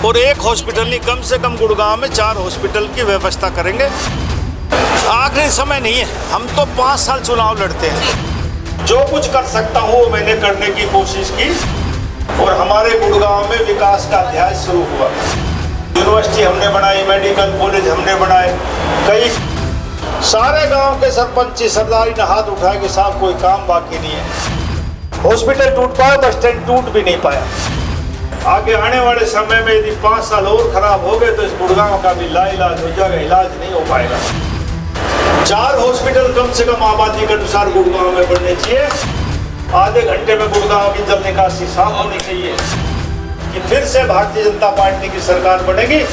और एक हॉस्पिटल नहीं, कम से कम गुड़गांव में 4 हॉस्पिटल की व्यवस्था करेंगे। आखिरी समय नहीं है, हम तो 5 साल चुनाव लड़ते हैं। जो कुछ कर सकता हूँ वो मैंने करने की कोशिश की और हमारे गुड़गांव में विकास का अध्याय शुरू हुआ। यूनिवर्सिटी हमने बनाई, मेडिकल कॉलेज हमने बनाए, कई सारे गांव के सरपंच सरदारी ने हाथ उठाए कि साहब कोई काम बाकी नहीं है। हॉस्पिटल टूट पाया, बस स्टैंड टूट भी नहीं पाया। आगे आने वाले समय में यदि 5 साल और खराब हो गए तो इस गुड़गांव का भी लाइलाज हो जाएगा, इलाज नहीं हो पाएगा। 4 हॉस्पिटल कम से कम आबादी के अनुसार गुड़गांव में बनने चाहिए। आधे घंटे में गुड़गांव की जल निकासी साफ होनी चाहिए कि फिर से भारतीय जनता पार्टी की सरकार बनेगी।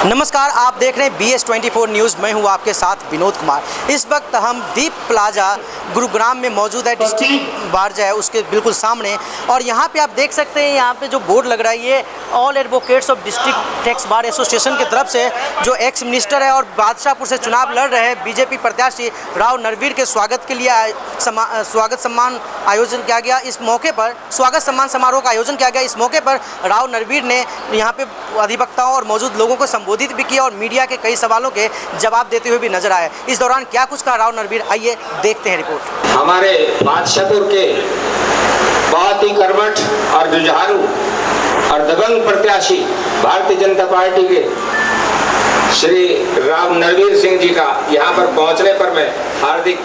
नमस्कार, आप देख रहे हैं BS24 न्यूज़। मैं हूं आपके साथ विनोद कुमार। इस वक्त हम दीप प्लाजा गुरुग्राम में मौजूद है, डिस्ट्रिक्ट बार जो है उसके बिल्कुल सामने। और यहां पे आप देख सकते हैं, यहां पे जो बोर्ड लग रहा है ये all advocates of district tax bar association की तरफ से, जो एक्स मिनिस्टर है और बादशाहपुर से चुनाव लड़ रहे हैं बीजेपी प्रत्याशी राव नरवीर के स्वागत के लिए स्वागत सम्मान आयोजन किया गया। इस मौके पर स्वागत सम्मान समारोह का आयोजन किया गया। इस मौके पर राव नरवीर ने यहाँ पे अधिवक्ताओं और मौजूद लोगों को संबोधित भी किया और मीडिया के कई सवालों के जवाब देते हुए भी नजर आए। इस दौरान क्या कुछ कहा राव नरवीर, आइए देखते हैं रिपोर्ट। हमारे बादशाहपुर के बहुत ही कर्मठ और जुझारू और दबंग प्रत्याशी भारतीय जनता पार्टी के श्री राव नरवीर सिंह जी का यहाँ पर पहुँचने पर मैं हार्दिक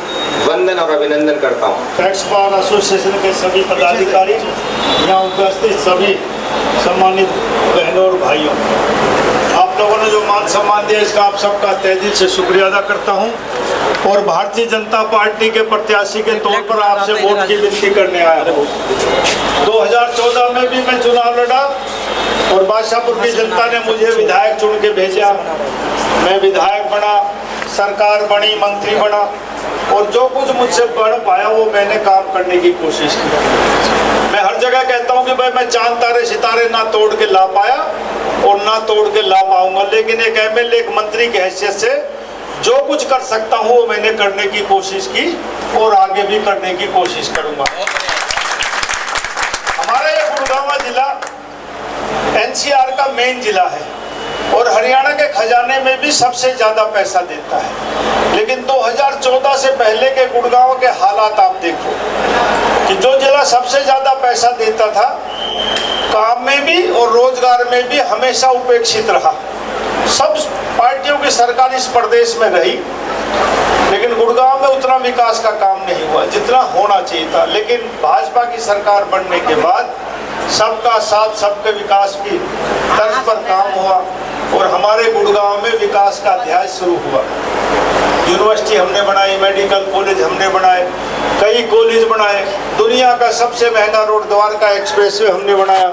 वंदन और अभिनंदन करता हूँ। टैक्स बार एसोसिएशन के सभी पदाधिकारी, यहाँ उपस्थित सभी सम्मानित बहनों और भाइयों, आप लोगों ने जो मान सम्मान दिया इसका आप सबका तहे दिल से शुक्रिया अदा करता हूं। और भारतीय जनता पार्टी के प्रत्याशी के तौर पर आपसे वोट की विनती करने आया हूं। 2014 में भी मैं चुनाव लड़ा और बादशाहपुर की जनता ने मुझे विधायक चुन के भेजा। मैं विधायक बना, सरकार बनी, मंत्री बना और जो कुछ मुझसे बढ़ पाया वो मैंने काम करने की कोशिश की। मैं हर जगह कहता हूँ कि भाई मैं चांद तारे सितारे ना तोड़ के ला पाया और ना तोड़ के ला पाऊंगा, लेकिन एक MLA एक मंत्री की हैसियत से जो कुछ कर सकता हूँ वो मैंने करने की कोशिश की और आगे भी करने की कोशिश करूंगा। हमारा ये गुड़गांव जिला NCR का मेन जिला है और हरियाणा के खजाने में भी सबसे ज्यादा पैसा देता है। लेकिन 2014 से पहले के गुड़गांव के हालात आप देखो कि जो जिला सबसे ज्यादा पैसा देता था, काम में भी और रोजगार में भी हमेशा उपेक्षित रहा। सब पार्टियों की सरकार इस प्रदेश में रही, लेकिन गुड़गांव में उतना विकास का काम नहीं हुआ जितना होना चाहिए था। लेकिन भाजपा की सरकार बनने के बाद सबका साथ सबके विकास की तर्ज पर काम हुआ और हमारे गुड़गांव में विकास का अध्याय शुरू हुआ। यूनिवर्सिटी हमने बनाई, मेडिकल कॉलेज हमने बनाए, कई कॉलेज बनाए, दुनिया का सबसे महंगा रोड द्वारका एक्सप्रेसवे हमने बनाया,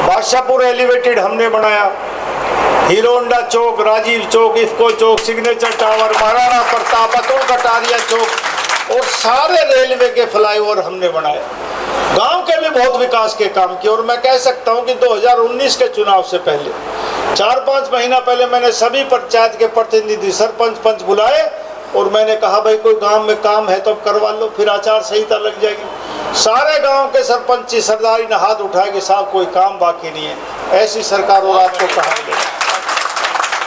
बादशाहपुर एलिवेटेड हमने बनाया, हीरो होंडा चौक, राजीव चौक, इफ्को चौक, सिग्नेचर टावर, महाराणा प्रताप, अतुल कटारिया चौक और सारे रेलवे के फ्लाईओवर हमने बनाए। गांव के भी बहुत विकास के काम किए और मैं कह सकता हूं कि 2019 के चुनाव से पहले 4-5 महीना पहले मैंने सभी पंचायत के प्रतिनिधि, सरपंच, पंच बुलाए और मैंने कहा भाई कोई गांव में काम है तो करवा लो, फिर आचार संहिता लग जाएगी। सारे गांव के सरपंच सरदारी ने हाथ उठाए कि साहब कोई काम बाकी नहीं है। ऐसी सरकार और आपको कहा मिलेगी।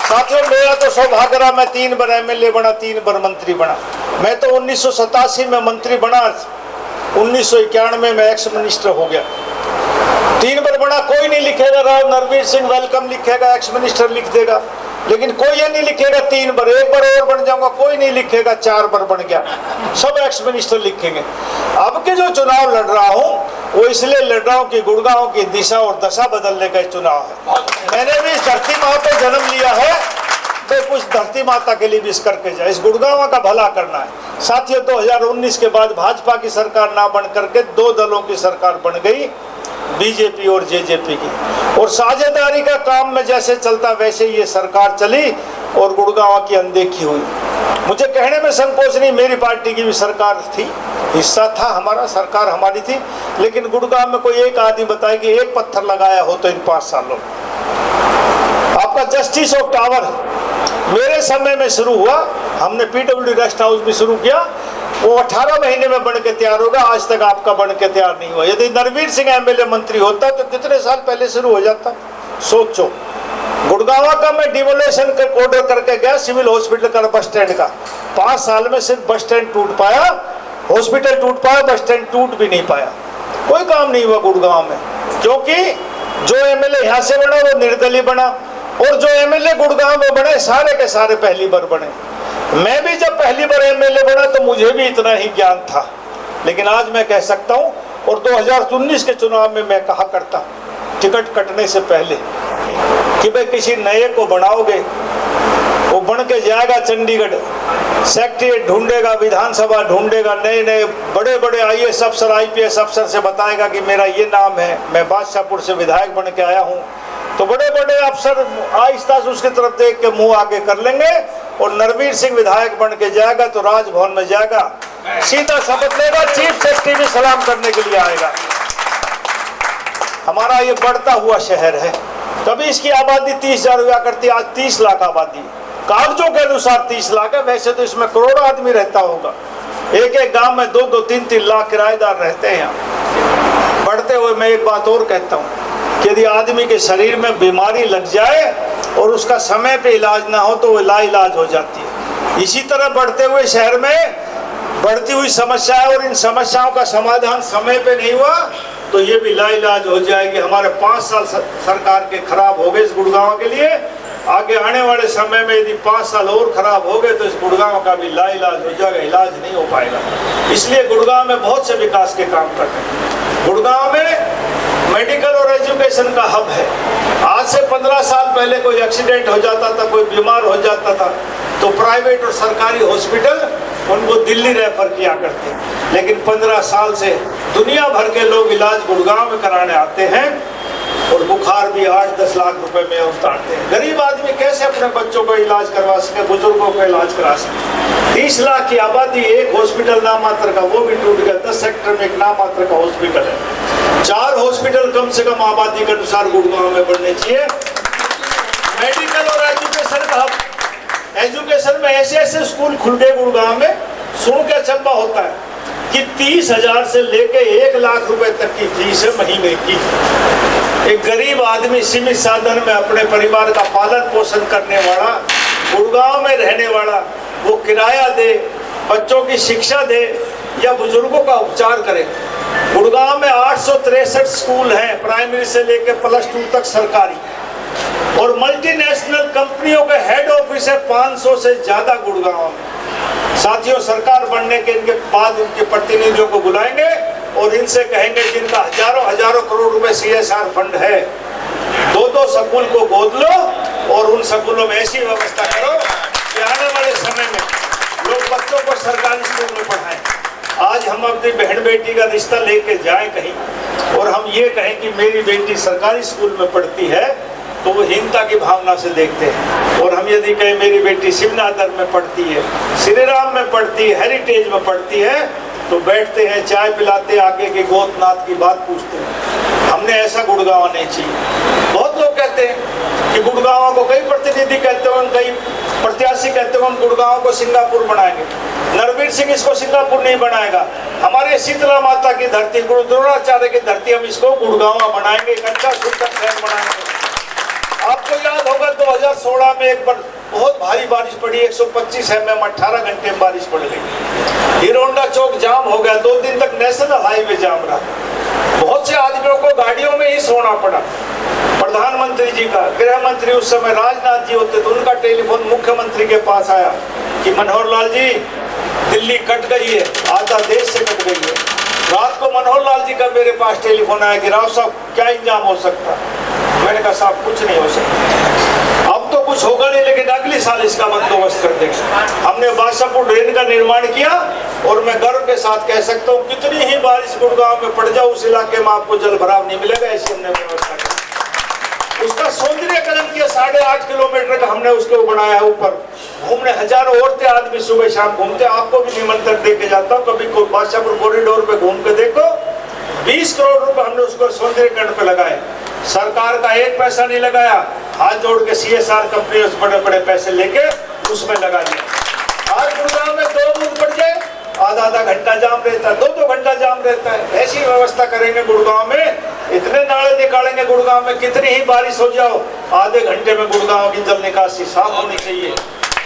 साथियों, मेरा तो सौभाग्य रहा, मैं 3 बार MLA बना, 3 बार मंत्री बना। मैं तो 1987 में मंत्री बना, 1991 में मैं एक्स मिनिस्टर हो गया। 3 बार बना, कोई नहीं लिखेगा राव नरवीर सिंह वेलकम लिखेगा, एक्स मिनिस्टर लिख देगा, लेकिन कोई ये नहीं लिखेगा 3 बार, 1 बार और बन जाऊंगा, कोई नहीं लिखेगा 4 बार बन गया, सब एक्स मिनिस्टर लिखेंगे। अब के जो चुनाव लड़ रहा हूँ वो इसलिए लड़ रहा हूँ कि गुड़गांव की दिशा और दशा बदलने का चुनाव है। मैंने भी इस धरती माँ पे जन्म लिया है तो कुछ धरती माता के लिए भी इस करके जाए, इस गुड़गांव का भला करना है। साथियों, 2019 के बाद भाजपा की सरकार ना बन करके 2 दलों की सरकार बन गई, बीजेपी और जेजेपी की, और साझेदारी का काम में जैसे चलता वैसे ये सरकार चली और गुड़गांव की अनदेखी हुई। मुझे कहने में संकोच नहीं, मेरी पार्टी की भी सरकार थी, हिस्सा था हमारा, सरकार हमारी थी, लेकिन गुड़गांव में कोई एक आदमी बताए कि एक पत्थर लगाया हो तो इन 5 सालों में। आपका जस्टिस ऑफ टावर मेरे समय में शुरू हुआ, हमने PWD रेस्ट हाउस भी शुरू किया, वो 18 महीने में बन के तैयार होगा, आज तक आपका बन के तैयार नहीं हुआ। यदि नरवीर सिंह एमएलए मंत्री होता तो कितने साल पहले शुरू हो जाता, सोचो। गुड़गांव का मैं डिमोलेशन का ऑर्डर करके गया, सिविल हॉस्पिटल का, बस स्टैंड का, 5 साल में सिर्फ बस स्टैंड टूट पाया, हॉस्पिटल टूट पाया, बस स्टैंड टूट भी नहीं पाया, कोई काम नहीं हुआ गुड़गांव में। क्योंकि जो एमएलए यहाँ से बना वो निर्दलीय बना, और जो एमएलए गुड़गांव में बने सारे के सारे पहली बार बने। मैं भी जब पहली बार एमएलए बना तो मुझे भी इतना ही ज्ञान था, लेकिन आज मैं कह सकता हूँ, और 2019 के चुनाव में मैं कहा करता टिकट कटने से पहले कि भाई किसी नए को बनाओगे, वो बन के जाएगा चंडीगढ़, सेक्रेटरी ढूंढेगा, विधानसभा ढूंढेगा, नए नए बड़े बड़े आईएएस अफसर, आईपीएस अफसर से बताएगा कि मेरा ये नाम है, मैं बादशाहपुर से विधायक बन के आया हूँ, तो बड़े बड़े अफसर आहिस्ता से उसकी तरफ देख के मुंह आगे कर लेंगे, और नरवीर सिंह विधायक बन के जाएगा तो राजभवन में जाएगा, सीधा शपथ लेगा, चीफ सेक्रेटरी भी सलाम करने के लिए आएगा। हमारा ये बढ़ता हुआ शहर है, कभी इसकी आबादी 30,000 हुआ करती, आज 30 लाख आबादी, कागजों के अनुसार 30 लाख है, वैसे तो इसमें करोड़ों आदमी रहता होगा। एक एक गांव में 2-2, 3-3 लाख किराएदार रहते हैं यहाँ। बढ़ते हुए मैं एक बात और कहता हूँ कि यदि आदमी के शरीर में बीमारी लग जाए और उसका समय पे इलाज ना हो तो वो लाइलाज हो जाती है। इसी तरह बढ़ते हुए शहर में बढ़ती हुई समस्याएं, और इन समस्याओं का समाधान समय पे नहीं हुआ तो ये भी लाइलाज हो जाएगी। हमारे 5 साल सरकार के खराब हो गए इस गुड़गांव के लिए, आगे आने वाले समय में यदि 5 साल और खराब हो गए तो इस गुड़गांव का भी लाइलाज हो जाएगा, इलाज नहीं हो पाएगा। इसलिए गुड़गांव में बहुत से विकास के काम कर रहे हैं। गुड़गांव में मेडिकल और एजुकेशन का हब है। आज से 15 साल पहले कोई एक्सीडेंट हो जाता था, कोई बीमार हो जाता था तो प्राइवेट और सरकारी हॉस्पिटल उनको दिल्ली रेफर किया करते, लेकिन 15 साल से दुनिया भर के लोग इलाज गुड़गांव में कराने आते हैं, और बुखार भी 8-10 लाख रुपए में उतारते हैं। गरीब आदमी कैसे अपने बच्चों को इलाज करवा सके, बुजुर्गों को इलाज करा सके। 30 लाख की आबादी, एक हॉस्पिटल नामात्र का, वो भी टूट गया। 10 सेक्टर में एक नामात्र का हॉस्पिटल है। 4 हॉस्पिटल कम से कम आबादी के अनुसार गुड़गांव में बनने चाहिए। मेडिकल और एजुकेशन का, एजुकेशन में ऐसे ऐसे स्कूल खुल गए गुड़गांव में, सुन के अचंभा होता है कि 30,000 से लेके 1 लाख रुपए तक की फीस है महीने की। एक गरीब आदमी सीमित साधन में अपने परिवार का पालन पोषण करने वाला, गुड़गांव में रहने वाला, वो किराया दे, बच्चों की शिक्षा दे या बुजुर्गों का उपचार करे। गुड़गांव में 863 स्कूल हैं, प्राइमरी से लेकर +2 तक सरकारी, और मल्टीनेशनल कंपनियों के हेड ऑफिस है 500 से ज्यादा गुड़गांव में। साथियों, सरकार बनने के इनके बाद इनके प्रतिनिधियों को बुलाएंगे और इनसे कहेंगे जिनका हजारों करोड़ रुपए CSR फंड है, 2-2 स्कूल को गोद लो और उन स्कूलों में ऐसी व्यवस्था करो कि आने वाले समय में लोग बच्चों को सरकारी स्कूल में पढ़ाएं। आज हम अपनी बहन बेटी का रिश्ता लेके जाएं कहीं और हम ये कहें कि मेरी बेटी सरकारी स्कूल में पढ़ती है, तो वो हीनता की भावना से देखते हैं। और हम यदि कहें मेरी बेटी शिवनादर में पढ़ती है, श्री राम में पढ़ती है, हेरिटेज में पढ़ती है, तो बैठते हैं, चाय पिलाते, आगे के गोतनाथ की बात पूछते हैं। हमने ऐसा गुड़गांव नहीं चाहिए। बहुत लोग कहते हैं कि गुड़गांव को, कई प्रतिनिधि कहते हैं, कई प्रत्याशी कहते हैं हम गुड़गांव को सिंगापुर बनाएंगे। नरवीर सिंह इसको सिंगापुर नहीं बनाएगा। हमारे शीतला माता की धरती, गुरु द्रोणाचार्य की धरती, हम इसको गुड़गांव बनाएंगे, एक अच्छा सुंदर शहर बनाएंगे। आपको याद होगा 2016 में एक बार बहुत भारी बारिश पड़ी, 125 mm 18 घंटे में बारिश पड़ गई। हीरो होंडा चौक जाम हो गया, 2 दिन तक नेशनल हाईवे जाम रहा। बहुत से आदमियों को गाड़ियों में ही सोना पड़ा। प्रधानमंत्री जी का, गृह मंत्री उस समय राजनाथ जी होते, तो उनका टेलीफोन मुख्यमंत्री के पास आया कि मनोहर लाल जी, दिल्ली कट गई है, आधा देश से कट गई है। रात को मनोहर लाल जी का मेरे पास टेलीफोन आया कि राव साहब क्या इंतजाम हो सकता। मैंने कहा साहब कुछ नहीं हो सकता, अब तो कुछ होगा नहीं, लेकिन अगले साल इसका बंदोबस्त कर देंगे। हमने बादशाहपुर ड्रेन का निर्माण किया और मैं गर्व के साथ कह सकता हूँ कितनी ही बारिश गुड़गांव में पड़ जाए उस इलाके में आपको जल भराव नहीं मिलेगा, ऐसी हमने व्यवस्था की। उसका सौंदर्यकरण किया, 8.5 किलोमीटर का हमने उसको बनाया है। ऊपर घूमने हजारों औरतें आदमी सुबह शाम घूमते, आपको भी निमंत्रण दे के जाता हूँ, कभी बादशाहपुर कॉरिडोर पे घूम के देखो। 20 करोड़ रुपए हमने उसको सौंदर्यकरण पे लगाए। सरकार का 1 पैसा नहीं लगाया, हाथ जोड़ के CSR कंपनियों से बड़े बड़े पैसे लेके उसमें लगा दिया। आज गुड़गांव में 2 बूंद पड़ जाए, आधा आधा घंटा जाम रहता है, 2-2 घंटा जाम रहता है। ऐसी व्यवस्था करेंगे गुड़गांव में, इतने नाले निकालेंगे गुड़गांव में, कितनी ही बारिश हो जाओ आधे घंटे में गुड़गांव की जल निकासी साफ होनी चाहिए।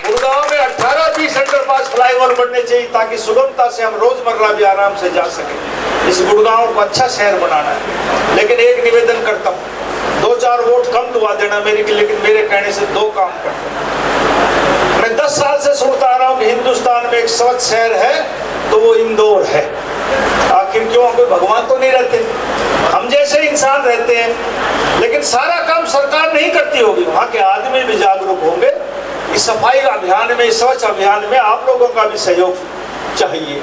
गुड़गांव में 18-20 अंडरपास फ्लाईओवर बनने चाहिए ताकि सुगमता से हम रोजमर्रा भी आराम से जा सके। इस गुड़गांव को अच्छा शहर बनाना है। लेकिन एक निवेदन करता हूँ, 2-4 वोट कम दुआ देना मेरी, लेकिन मेरे कहने से 2 काम करता। मैं 10 साल से सुनता आ रहा हूँ कि हिंदुस्तान में एक स्वच्छ शहर है तो वो इंदौर है। आखिर क्यों? कोई भगवान तो नहीं रहते, हम जैसे इंसान रहते हैं, लेकिन सारा काम सरकार नहीं करती होगी, वहाँ के आदमी भी जागरूक होंगे। इस सफाई अभियान में, इस स्वच्छ अभियान में आप लोगों का भी सहयोग चाहिए।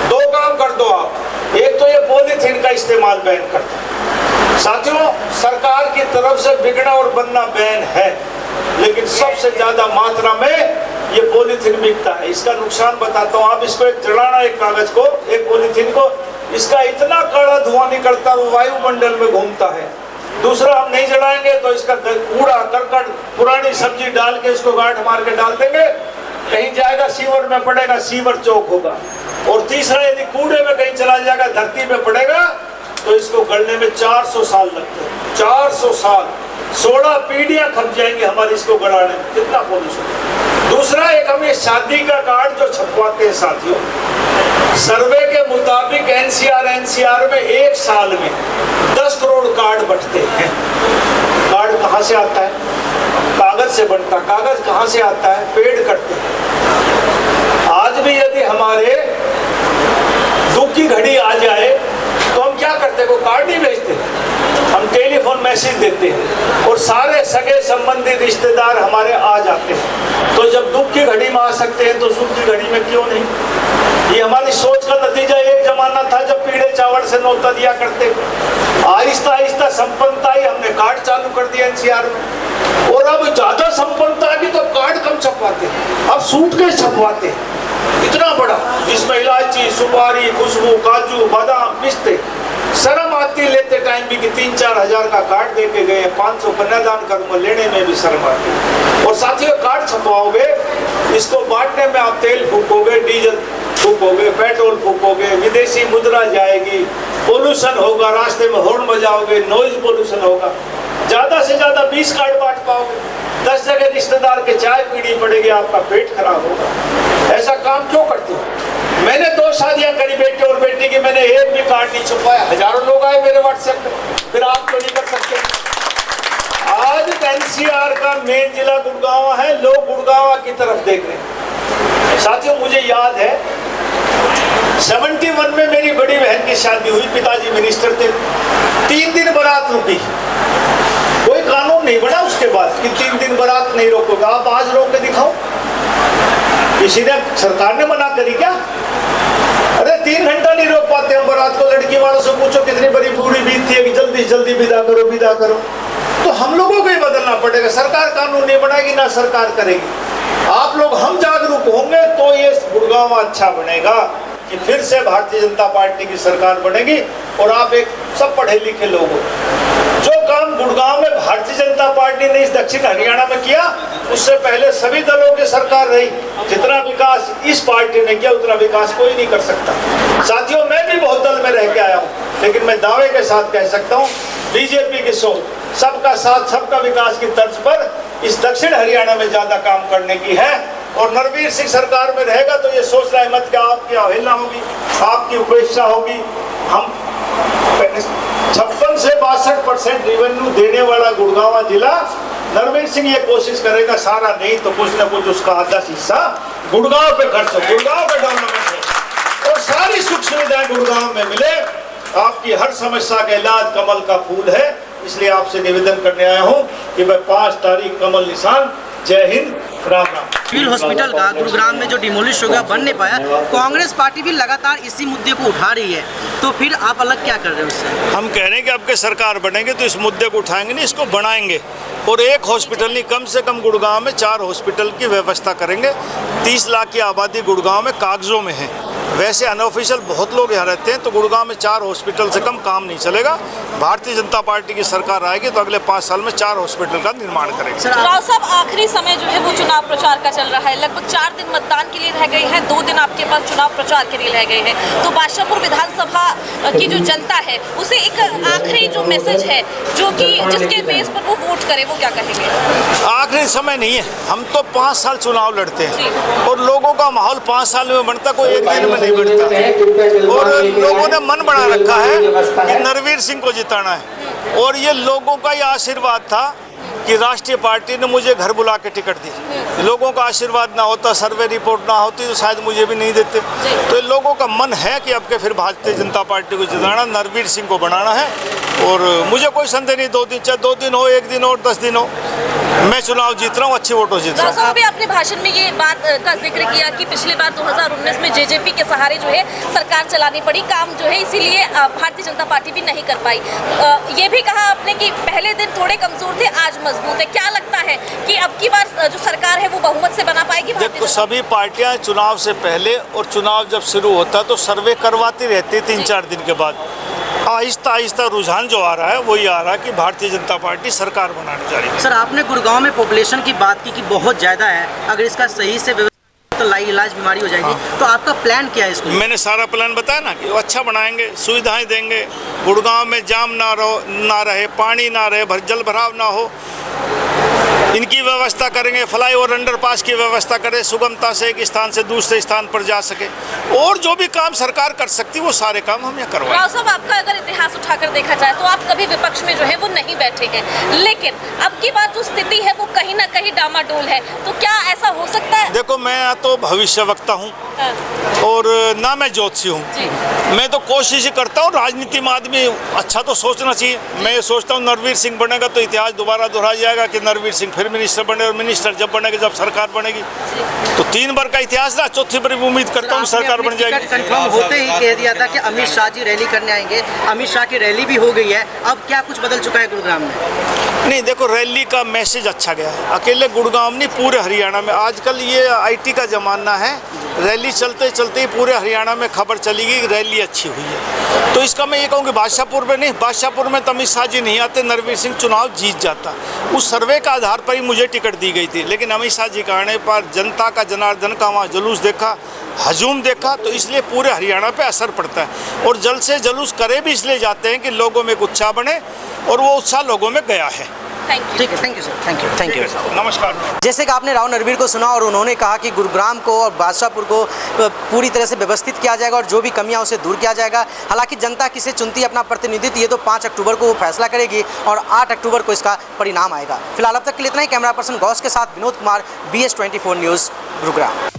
2 काम कर दो आप। एक तो ये पॉलीथीन का इस्तेमाल बैन कर दो। साथियों, सरकार की तरफ से बिकना और बनना बैन है, लेकिन सबसे ज्यादा मात्रा में ये पॉलीथीन बिकता है। इसका नुकसान बताता हूँ। आप इसको एक जलाना, एक कागज को, एक पॉलीथीन को, इसका इतना कड़ा धुआं निकलता है, वो वायुमंडल में घूमता है। दूसरा, हम नहीं जलाएंगे तो इसका कूड़ा करकट, पुरानी सब्जी डाल के इसको गांठ मार के डाल देंगे, कहीं जाएगा सीवर में पड़ेगा, सीवर चौक होगा। और तीसरा, यदि कूड़े में कहीं चला जाएगा, धरती में पड़ेगा, तो इसको गलने में 400 साल लगते हैं। 400 साल, 16 पीढ़ियां खप जाएंगे हमारी इसको गलाने में। कितना पॉल्यूशन। दूसरा, एक हम ये शादी का कार्ड जो छपवाते हैं साथियों, सर्वे के मुताबिक एनसीआर में एक साल में 10 करोड़ कार्ड बंटते हैं। कार्ड कहाँ से आता है? कागज से बनता। कागज कहाँ से आता है? पेड़ कटते हैं। आज भी यदि हमारे दुख की घड़ी आ जाए तो हम क्या करते हैं? वो कार्ड नहीं भेजते, हम टेलीफोन मैसेज देते हैं और सारे सगे संबंधी रिश्तेदार हमारे आ जाते हैं। तो जब दुख की घड़ी में आ सकते हैं तो सुख की घड़ी में क्यों नहीं? ये हमारी सोच का नतीजा। एक जमाना था जब पीढ़े चावल से नौता दिया करते, आहिस्ता आहिस्ता संपन्नता ही, हमने कार्ड चालू कर दिया एनसीआर में। और अब ज्यादा संपन्नता की तो कार्ड कम छपवाते हैं, अब सूटकेस छपवाते हैं इतना बड़ा, जिसमें इलायची, सुपारी, खुशबू, काजू, बादाम, पिस्ते। शर्म आती लेते टाइम भी कि 3-4 हजार का कार्ड दे के गए, 500 कन्यादान करूंगा, लेने में भी शर्म आती। और साथियों, कार्ड छपवाओगे, इसको बांटने में आप तेल फूकोगे, डीजल फूकोगे, पेट्रोल फूकोगे, विदेशी मुद्रा जाएगी, पोल्यूशन होगा, रास्ते में हॉर्न बजाओगे, नॉइज पोल्यूशन होगा। ज्यादा से ज्यादा 20 कार्ड बांट पाओगे, 10 जगह रिश्तेदार के चाय पीनी पड़ेगी, आपका पेट खराब होगा। ऐसा काम क्यों करते हो? मैंने 2 शादियां करी बेटे और बेटी की, मैंने एक भी कार्ड नहीं छुपाया। हजारों लोग आए मेरे व्हाट्सएप पे, फिर आप क्यों नहीं कर सकते? आज एनसीआर का मेन जिला गुड़गांव है, लोग गुड़गांव की तरफ देख रहे हैं। साथियों, मुझे याद है 71 में मेरी बड़ी बहन की शादी हुई, पिताजी मिनिस्टर थे। 3 दिन बारात रुकी, कोई कानून नहीं बना उसके बाद कि 3 दिन बारात नहीं रोकोगे। आप आज रोक के दिखाओ, किसी ने, सरकार ने मना करी क्या? अरे 3 घंटा नहीं रोक पाते हम बारात को। लड़की वालों से पूछो कितनी बड़ी बूढ़ी बीतती है कि जल्दी से जल्दी विदा करो, विदा करो। तो हम लोगों को ही बदलना पड़ेगा। सरकार कानून नहीं बनाएगी, ना सरकार करेगी। आप लोग, हम जागरूक होंगे तो ये गुड़गांव अच्छा बनेगा कि फिर से भारतीय जनता पार्टी की सरकार बनेगी। और आप एक सब पढ़े लिखे लोग हो, जो काम गुड़गांव में भारतीय जनता पार्टी ने इस दक्षिण हरियाणा में किया, उससे पहले सभी दलों की सरकार रही। जितना विकास इस पार्टी ने किया, उतना विकास कोई नहीं कर सकता। साथियों, मैं भी बहुत दल में रह के आया हूँ, लेकिन मैं दावे के साथ कह सकता हूँ, बीजेपी की सोच सबका साथ सबका विकास की तर्ज पर इस दक्षिण हरियाणा में ज्यादा काम करने की है। और नरवीर सिंह सरकार में रहेगा तो ये सोचना है मत कि आपकी अवहेलना होगी, आपकी उपेक्षा होगी। हम 56 से 62% रेवेन्यू देने वाला गुड़गांव जिला, नरवीर सिंह ये कोशिश करेगा, सारा नहीं तो कुछ न कुछ उसका आधा हिस्सा गुड़गांव पे खर्च हो, गुड़गांव पे डेवलपमेंट हो और सारी सुख सुविधाएं गुड़गांव में मिले। आपकी हर समस्या का इलाज कमल का फूल है। इसलिए आपसे निवेदन करने आया हूं कि मैं 5 तारीख कमल निशान। जय हिंद, राम राम। सिविल हॉस्पिटल का गुरुग्राम में जो डिमोलिश हो गया, बन नहीं पाया, कांग्रेस पार्टी भी लगातार इसी मुद्दे को उठा रही है, तो फिर आप अलग क्या कर रहे हो उससे? हम कह रहे हैं कि अब के सरकार बनेंगे तो इस मुद्दे को उठाएंगे नहीं, इसको बनाएंगे। और एक हॉस्पिटल नहीं, कम से कम गुड़गांव में 4 हॉस्पिटल की व्यवस्था करेंगे। 30 लाख की आबादी गुड़गांव में कागजों में है, वैसे अनऑफिशियल बहुत लोग यहाँ रहते हैं, तो गुड़गांव में 4 हॉस्पिटल से कम काम नहीं चलेगा। भारतीय जनता पार्टी की सरकार आएगी तो अगले 5 साल में 4 हॉस्पिटल का निर्माण करेगी। राव साहब, आखिरी समय जो है वो चुनाव प्रचार का चल रहा है। लगभग 4 दिन मतदान के लिए रह गए हैं, 2 दिन आपके पास चुनाव प्रचार के लिए रह गए हैं। तो बादशाहपुर विधानसभा की जो जनता है उसे एक आखिरी जो मैसेज है जो कि जिसके बेस पर वो वोट करे, वो क्या कहेंगे? आखिरी समय नहीं है, हम तो 5 साल चुनाव लड़ते हैं और लोगों का माहौल 5 साल में बनता, कोई एक दिन में नहीं बनता। और लोगों ने मन बना रखा है कि नरवीर सिंह को जिताना है, और ये लोगों का ये आशीर्वाद था कि राष्ट्रीय पार्टी ने मुझे घर बुला के टिकट दी। लोगों का आशीर्वाद ना होता, सर्वे रिपोर्ट ना होती तो शायद मुझे भी नहीं देते। तो इन लोगों का मन है कि अब के फिर भारतीय जनता पार्टी को जिताना, नरवीर सिंह को बनाना है। और मुझे कोई संदेह नहीं, 2 दिन, चाहे 2 दिन हो, 1 दिन हो, 10 दिन हो, मैं चुनाव जीत रहा हूँ, अच्छे वोटों जीत रहा हूँ। भी आपने भाषण में ये बात का जिक्र किया कि पिछली बार 2019 में जेजेपी के सहारे जो है सरकार चलानी पड़ी, काम जो है इसीलिए भारतीय जनता पार्टी भी नहीं कर पाई। ये भी कहा आपने कि पहले दिन थोड़े कमजोर थे, आज मजबूत है। क्या लगता है कि अब की बार जो सरकार है वो बहुमत से बना पाएगी? देखो, सभी पार्टियां चुनाव से पहले और चुनाव जब शुरू होता है तो सर्वे करवाती रहती 3-4 दिन के बाद। आहिस्ता आहिस्ता रुझान जो आ रहा है वही आ रहा है कि भारतीय जनता पार्टी सरकार बनाने जा रही है। सर, आपने गुड़गांव में पॉपुलेशन की बात की कि बहुत ज़्यादा है, अगर इसका सही से तो लाइलाज बीमारी हो जाएगी। तो आपका प्लान क्या है इसको? मैंने सारा प्लान बताया ना कि अच्छा बनाएंगे, सुविधाएं देंगे, गुड़गांव में जाम ना रहे, पानी ना रहे, जल भराव ना हो, इनकी व्यवस्था करेंगे, फ्लाईओवर अंडरपास की व्यवस्था करें, सुगमता से एक स्थान से दूसरे स्थान पर जा सके, और जो भी काम सरकार कर सकती है वो सारे काम हम यहाँ करवाएं। राव साहब, आपका अगर इतिहास उठाकर देखा जाए तो आप कभी विपक्ष में जो है वो नहीं बैठे हैं, लेकिन अब की बात जो स्थिति है वो कहीं ना कहीं डामाडोल है, तो क्या ऐसा हो सकता है? देखो, मैं तो भविष्य वक्ता हूँ और ना मैं ज्योतिषी हूँ। मैं तो कोशिश ही करता हूँ, राजनीति में आदमी अच्छा तो सोचना चाहिए। मैं ये सोचता हूँ नरवीर सिंह बनेगा तो इतिहास दोबारा दोहरा जाएगा कि नरवीर सिंह फिर मिनिस्टर बने, और मिनिस्टर जब बनेगा जब सरकार बनेगी तो 3 बार का इतिहास रहा, 4थी बार भी उम्मीद करता हूँ सरकार बन जाएगी। कंफर्म होते ही कह दिया था कि अमित शाह जी रैली करने आएंगे, अमित शाह की रैली भी हो गई है, अब क्या कुछ बदल चुका है गुड़गांव में? नहीं, देखो, रैली का मैसेज अच्छा गया है, अकेले गुड़गांव नहीं पूरे हरियाणा में। आजकल ये IT का ज़माना है, रैली चलते चलते ही पूरे हरियाणा में खबर चली गई कि रैली अच्छी हुई है। तो इसका मैं ये कहूँ कि बादशाहपुर में नहीं, बादशाहपुर में तो अमित शाह जी नहीं आते, नरवीर सिंह चुनाव जीत जाता। उस सर्वे का आधार पर ही मुझे टिकट दी गई थी, लेकिन अमित शाह जी के आने पर जनता का, जनार्दन का वहाँ जुलूस देखा, हजूम देखा, तो इसलिए पूरे हरियाणा पे असर पड़ता है। और जल्द से जुलूस करे भी इसलिए जाते हैं कि लोगों में एक उत्साह बने, और वो उत्साह लोगों में गया है। ठीक है, thank you sir, thank you. नमस्कार। जैसे कि आपने राव नरवीर को सुना और उन्होंने कहा कि गुरुग्राम को और बादशाहपुर को पूरी तरह से व्यवस्थित किया जाएगा और जो भी कमियां उसे दूर किया जाएगा। हालांकि जनता किसे चुनती है अपना प्रतिनिधित्व, ये तो 5 अक्टूबर को वो फैसला करेगी और 8 अक्टूबर को इसका परिणाम आएगा। फिलहाल अब तक के लिए इतना ही। कैमरा पर्सन गौस के साथ विनोद कुमार, BS24 न्यूज़, गुरुग्राम।